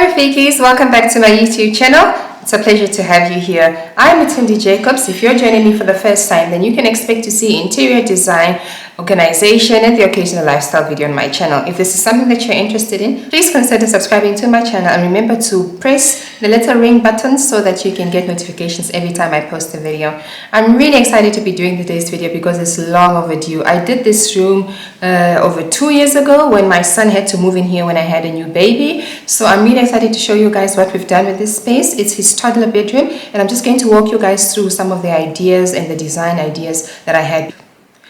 rafikis, welcome back to my YouTube channel. It's a pleasure to have you here. I'm Cindy Jacobs. If you're joining me for the first time, then you can expect to see interior design, organization, and the occasional lifestyle video on my channel. If this is something that you're interested in, please consider subscribing to my channel and remember to press the little ring button so that you can get notifications every time I post a video. I'm really excited to be doing today's video because it's long overdue. I did this room over 2 years ago when my son had to move in here when I had a new baby. So I'm really excited to show you guys what we've done with this space. It's his toddler bedroom, and I'm just going to walk you guys through some of the ideas and the design ideas that I had.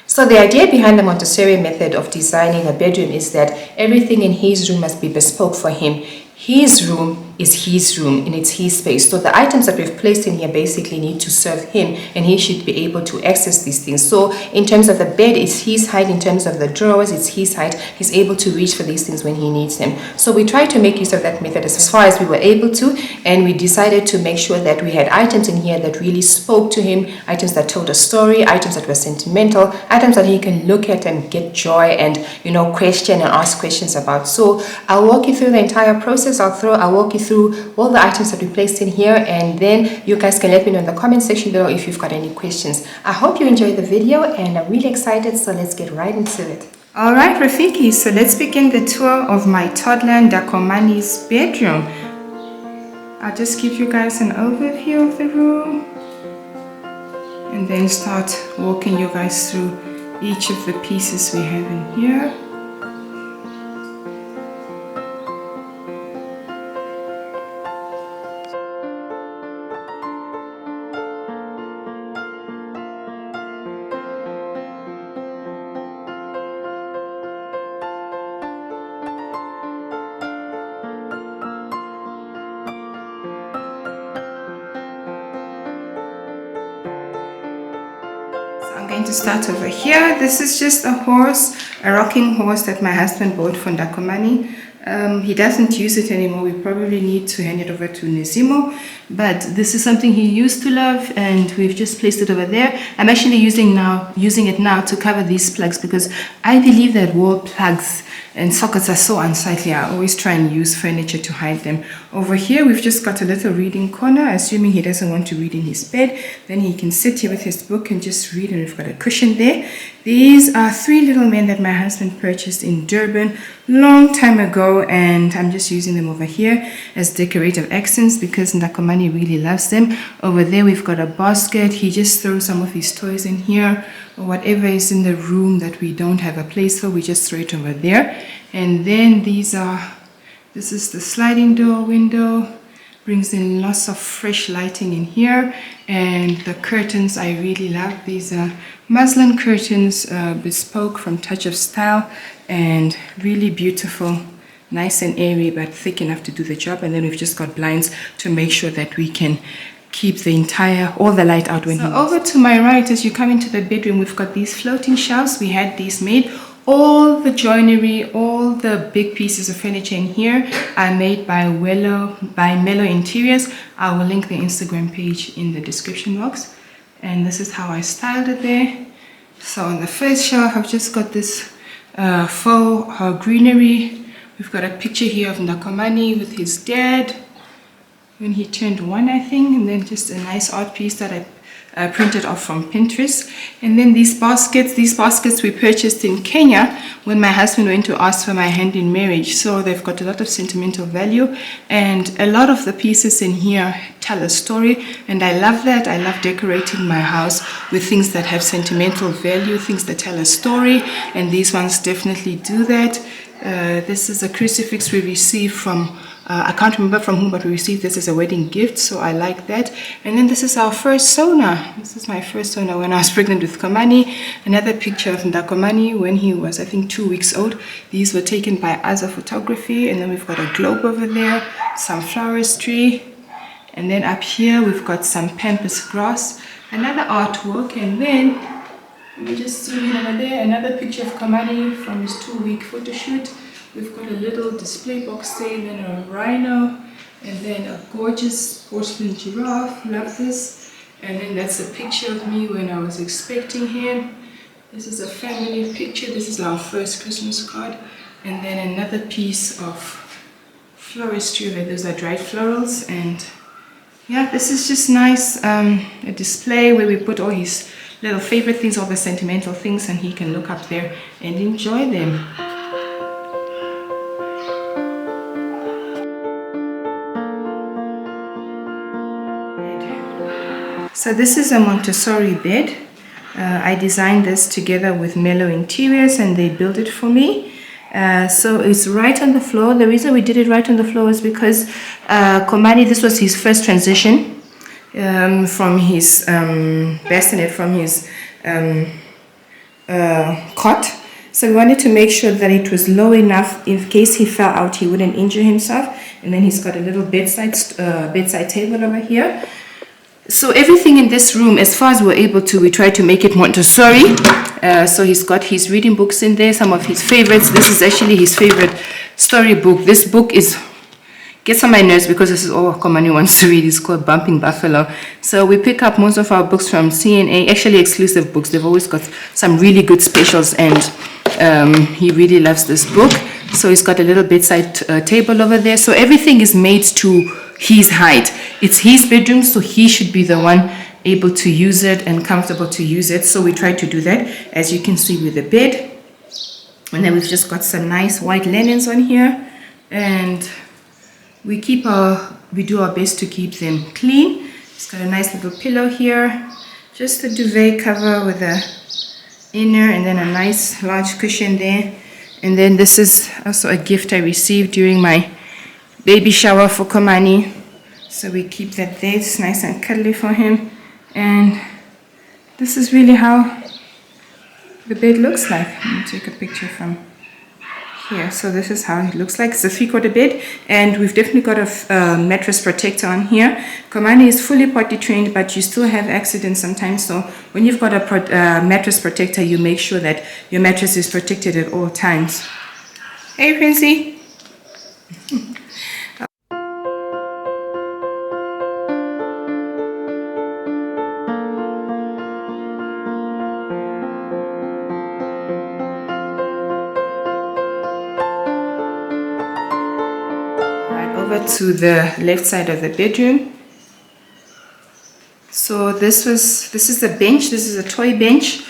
So the idea behind the Montessori method of designing a bedroom is that everything in his room must be bespoke for him. His room is his room and it's his space. So the items that we've placed in here basically need to serve him, and he should be able to access these things. So in terms of the bed, it's his height. In terms of the drawers, it's his height. He's able to reach for these things when he needs them. So we tried to make use of that method as far as we were able to, and we decided to make sure that we had items in here that really spoke to him, items that told a story, items that were sentimental, items that he can look at and get joy and, you know, question and ask questions about. So I'll walk you through the entire process. I'll walk you through all the items that we placed in here, and then you guys can let me know in the comment section below if you've got any questions. I hope you enjoyed the video, and I'm really excited, so let's get right into it. Alright Rafiki, so let's begin the tour of my toddler Ndakomani's bedroom. I'll just give you guys an overview of the room and then start walking you guys through each of the pieces we have in here. I'm going to start over here. This is just a horse, a rocking horse that my husband bought for Ndakomani. He doesn't use it anymore. We probably need to hand it over to Nezimo, but this is something he used to love, and we've just placed it over there. I'm actually using it now to cover these plugs because I believe that wall plugs and sockets are so unsightly. I always try and use furniture to hide them. Over here, we've just got a little reading corner, assuming he doesn't want to read in his bed. Then he can sit here with his book and just read, and we've got a cushion there. These are 3 little men that my husband purchased in Durban long time ago, and I'm just using them over here as decorative accents because Ndakomani really loves them. Over there, we've got a basket. He just throws some of his toys in here, or whatever is in the room that we don't have a place for, we just throw it over there. And then this is the sliding door window, brings in lots of fresh lighting in here. And the curtains I really love. These are muslin curtains, bespoke from Touch of Style, and really beautiful, nice and airy but thick enough to do the job. And then we've just got blinds to make sure that we can keep all the light out when over to my right, as you come into the bedroom, we've got these floating shelves. We had these made. All the joinery, all the big pieces of furniture in here are made by Mellow Interiors. I will link the Instagram page in the description box. And this is how I styled it there. So on the first shelf, I've just got this faux greenery. We've got a picture here of Ndakomani with his dad when he turned 1, I think, and then just a nice art piece that I printed off from Pinterest. And then these baskets we purchased in Kenya when my husband went to ask for my hand in marriage. So they've got a lot of sentimental value, and a lot of the pieces in here tell a story, and I love that. I love decorating my house with things that have sentimental value, things that tell a story, and these ones definitely do that. This is a crucifix we received from I can't remember from whom, but we received this as a wedding gift, so I like that. And then this is our first sauna. This is my first sauna when I was pregnant with Komani. Another picture of Ndakomani when he was, I think, 2 weeks old. These were taken by Azza Photography. And then we've got a globe over there, some florist tree. And then up here, we've got some pampas grass, another artwork. And then, let me just zoom in over there, another picture of Komani from his 2-week photo shoot. We've got a little display box there, and then a rhino, and then a gorgeous porcelain giraffe. Love this. And then that's a picture of me when I was expecting him. This is a family picture. This is our first Christmas card. And then another piece of floristry over. Those are dried florals, and yeah, this is just nice, a display where we put all his little favorite things, all the sentimental things, and he can look up there and enjoy them. So this is a Montessori bed. I designed this together with Mellow Interiors, and they built it for me. So it's right on the floor. The reason we did it right on the floor is because Komani, this was his first transition from his bassinet, from his cot. So we wanted to make sure that it was low enough in case he fell out, he wouldn't injure himself. And then he's got a little bedside table over here. So everything in this room, as far as we're able to, we try to make it Montessori. So he's got his reading books in there, some of his favorites. This is actually his favorite story book. This book gets on my nerves because this is all Komani wants to read. It's called Bumping Buffalo. So we pick up most of our books from CNA, actually exclusive books. They've always got some really good specials, and he really loves this book. So he's got a little bedside table over there. So everything is made to his height. It's his bedroom, so he should be the one able to use it and comfortable to use it. So we try to do that, as you can see, with the bed. And then we've just got some nice white linens on here, and we do our best to keep them clean. It's got a nice little pillow here, just a duvet cover with a inner, and then a nice large cushion there. And then this is also a gift I received during my baby shower for Komani. So we keep that there. It's nice and cuddly for him. And this is really how the bed looks like. Let me take a picture from here. So this is how it looks like. It's a 3/4 bed, and we've definitely got a mattress protector on here. Komani is fully potty trained, but you still have accidents sometimes. So when you've got a mattress protector, you make sure that your mattress is protected at all times. Hey, Princey. Over to the left side of the bedroom. So this is a bench. This is a toy bench.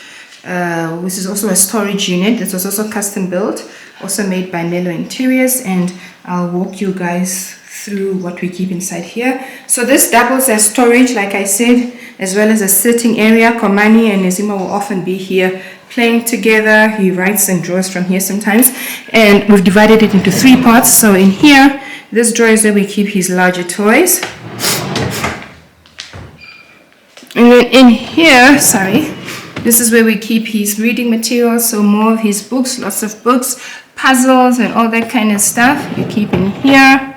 This is also a storage unit. This was also custom built, also made by Mellow Interiors, and I'll walk you guys through what we keep inside here. So this doubles as storage, like I said, as well as a sitting area. Komani and Nezima will often be here playing together. He writes and draws from here sometimes, and we've divided it into 3 parts. So in here, this drawer is where we keep his larger toys. And then in here, this is where we keep his reading materials. So more of his books, lots of books, puzzles, and all that kind of stuff we keep in here.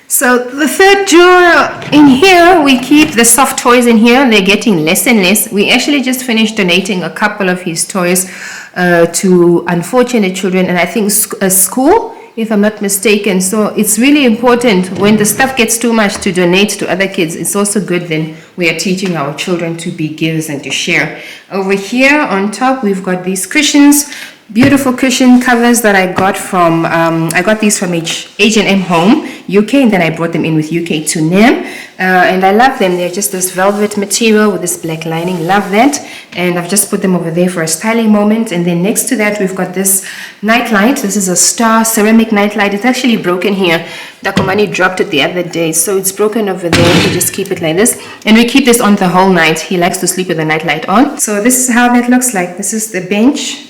So the third drawer in here, we keep the soft toys in here. They're getting less and less. We actually just finished donating a couple of his toys to unfortunate children, and I think a school, if I'm not mistaken. So it's really important when the stuff gets too much to donate to other kids. It's also good then we are teaching our children to be givers and to share. Over here on top, we've got these cushions. Beautiful cushion covers that I got from, I got these from H&M Home, UK, and then I brought them in with UK to NEM. And I love them. They're just this velvet material with this black lining. Love that. And I've just put them over there for a styling moment. And then next to that, we've got this nightlight. This is a star ceramic nightlight. It's actually broken here. Ndakomani dropped it the other day, so it's broken over there. We just keep it like this. And we keep this on the whole night. He likes to sleep with the nightlight on. So this is how that looks like. This is the bench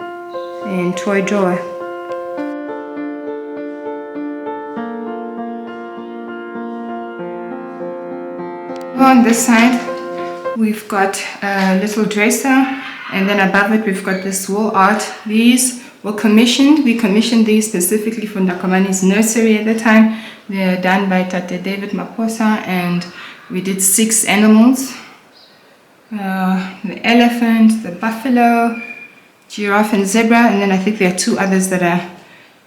and toy drawer. On this side, we've got a little dresser, and then above it we've got this wall art. These were commissioned. We commissioned these specifically for Ndakomani's nursery at the time. They're done by Tate David Maposa, and we did 6 animals. The elephant, the buffalo, giraffe and zebra, and then I think there are 2 others that are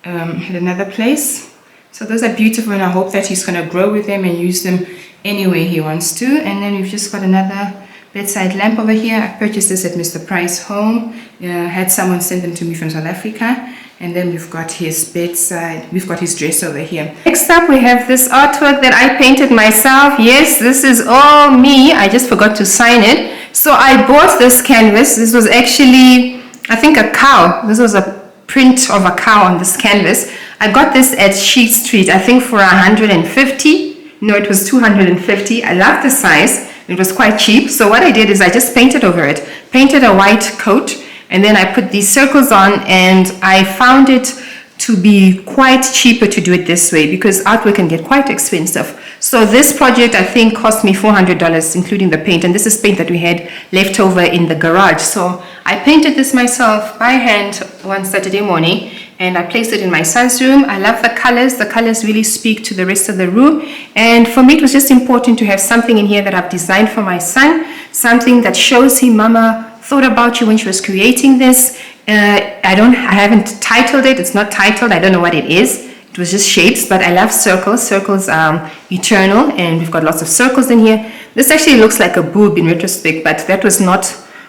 at another place. So those are beautiful, and I hope that he's going to grow with them and use them any way he wants to. And then we've just got another bedside lamp over here. I purchased this at Mr. Price Home. Had someone send them to me from South Africa. And then we've got his bedside, we've got his dresser over here. Next up, we have this artwork that I painted myself. Yes, this is all me. I just forgot to sign it. So I bought this canvas. This was actually, I think, a cow. This was a print of a cow on this canvas. I got this at Sheet Street, I think for 150. No, it was 250. I love the size. It was quite cheap. So what I did is I just painted over it. Painted a white coat. And then I put these circles on, and I found it to be quite cheaper to do it this way because artwork can get quite expensive. So this project I think cost me $400 including the paint, and this is paint that we had left over in the garage. So I painted this myself by hand one Saturday morning, and I placed it in my son's room. I love the colors. The colors really speak to the rest of the room, and for me it was just important to have something in here that I've designed for my son, something that shows him, Mama thought about you when she was creating this. I haven't titled it. It's not titled. I don't know what it is. It was just shapes, but I love circles. Circles are eternal, and we've got lots of circles in here. This actually looks like a boob in retrospect, but that was not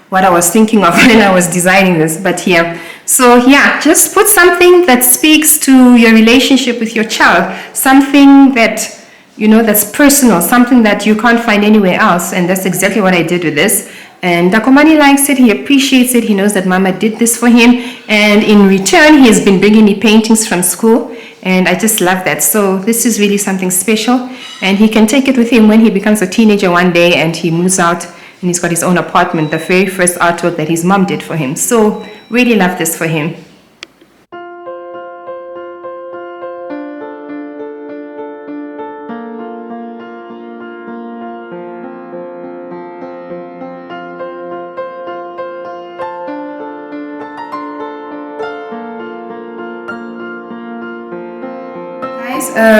what I was thinking of when I was designing this. But here, so yeah, just put something that speaks to your relationship with your child, something that, you know, that's personal, something that you can't find anywhere else. And that's exactly what I did with this. And Ndakomani likes it, he appreciates it, he knows that Mama did this for him, and in return he has been bringing me paintings from school, and I just love that. So this is really something special, and he can take it with him when he becomes a teenager one day and he moves out and he's got his own apartment, the very first artwork that his mom did for him. So really love this for him.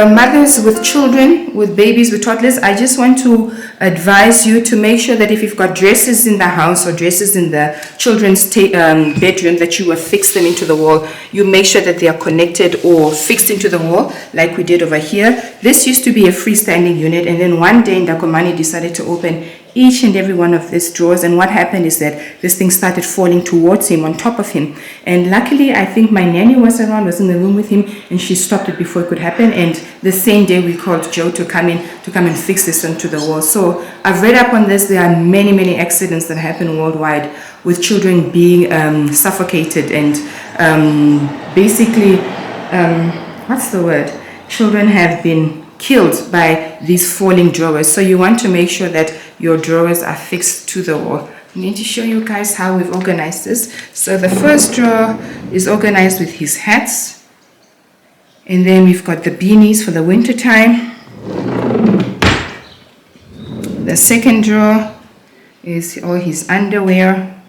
Mothers with children, with babies, with toddlers, I just want to advise you to make sure that if you've got dresses in the house or dresses in the children's bedroom, that you affix them into the wall. You make sure that they are connected or fixed into the wall like we did over here. This used to be a freestanding unit, and then one day Ndakomani decided to open each and every one of these drawers, and what happened is that this thing started falling towards him, on top of him. And luckily, I think my nanny was around, was in the room with him, and she stopped it before it could happen. And the same day we called Joe to come and fix this onto the wall. So I've read up on this. There are many accidents that happen worldwide with children being suffocated and basically what's the word, children have been killed by these falling drawers. So you want to make sure that your drawers are fixed to the wall. I need to show you guys how we've organized this. So the first drawer is organized with his hats, and then we've got the beanies for the winter time. The second drawer is all his underwear.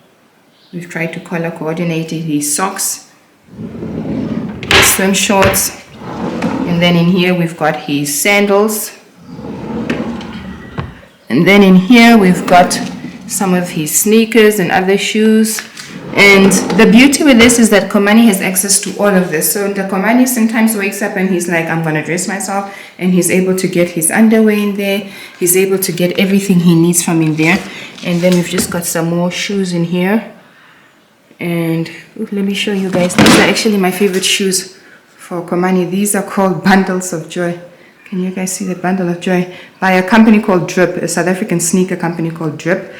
We've tried to color coordinate his socks, swim shorts, and then in here we've got his sandals, and then in here we've got some of his sneakers and other shoes. And the beauty with this is that Komani has access to all of this. So Ndakomani sometimes wakes up and he's like, I'm going to dress myself, and he's able to get his underwear in there. He's able to get everything he needs from in there. And then we've just got some more shoes in here. And let me show you guys. These are actually my favorite shoes for Komani. These are called Bundles of Joy. Can you guys see the Bundle of Joy? By a company called Drip, a South African sneaker company called Drip.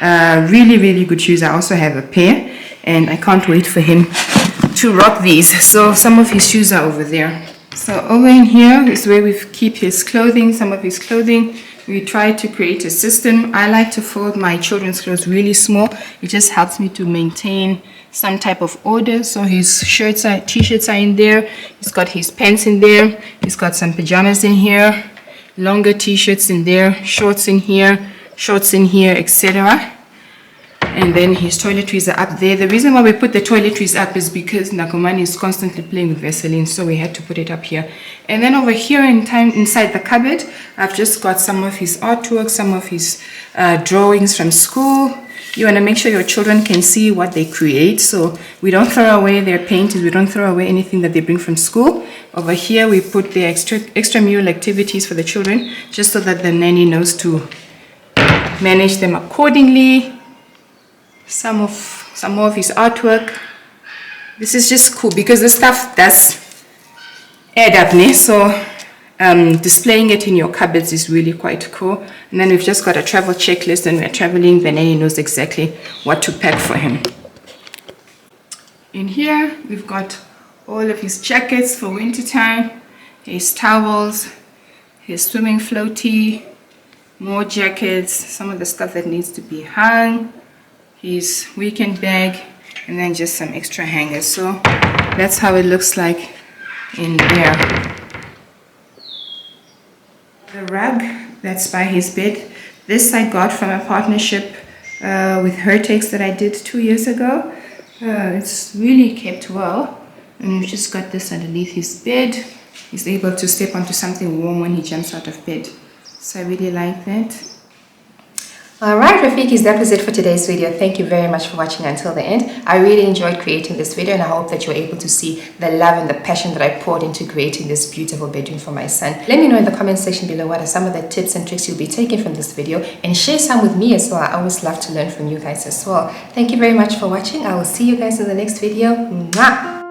Really good shoes. I also have a pair, and I can't wait for him to rock these. So some of his shoes are over there. So over in here is where we keep his clothing, some of his clothing. We try to create a system. I like to fold my children's clothes really small. It just helps me to maintain some type of order. So his shirts are, t-shirts are in there. He's got his pants in there. He's got some pajamas in here, longer t-shirts in there, shorts in here, shorts in here, etc. And then his toiletries are up there. The reason why we put the toiletries up is because Ndakomani is constantly playing with Vaseline, so we had to put it up here. And then over here inside the cupboard, I've just got some of his artwork, some of his drawings from school. You want to make sure your children can see what they create, so we don't throw away their paintings, we don't throw away anything that they bring from school. Over here we put the extramural activities for the children, just so that the nanny knows to manage them accordingly. Some more of his artwork. This is just cool because the stuff does add up, ne? So displaying it in your cupboards is really quite cool. And then we've just got a travel checklist, and we're traveling. Benani knows exactly what to pack for him. In here, we've got all of his jackets for winter time, his towels, his swimming floaty, more jackets, some of the stuff that needs to be hung, his weekend bag, and then just some extra hangers. So that's how it looks like in there. The rug that's by his bed, this I got from a partnership with Hertex that I did 2 years ago. It's really kept well, and we've just got this underneath his bed. He's able to step onto something warm when he jumps out of bed. So I really like that. Alright Rafikis, that was it for today's video. Thank you very much for watching until the end. I really enjoyed creating this video, and I hope that you were able to see the love and the passion that I poured into creating this beautiful bedroom for my son. Let me know in the comment section below what are some of the tips and tricks you'll be taking from this video, and share some with me as well. I always love to learn from you guys as well. Thank you very much for watching. I will see you guys in the next video. Mwah!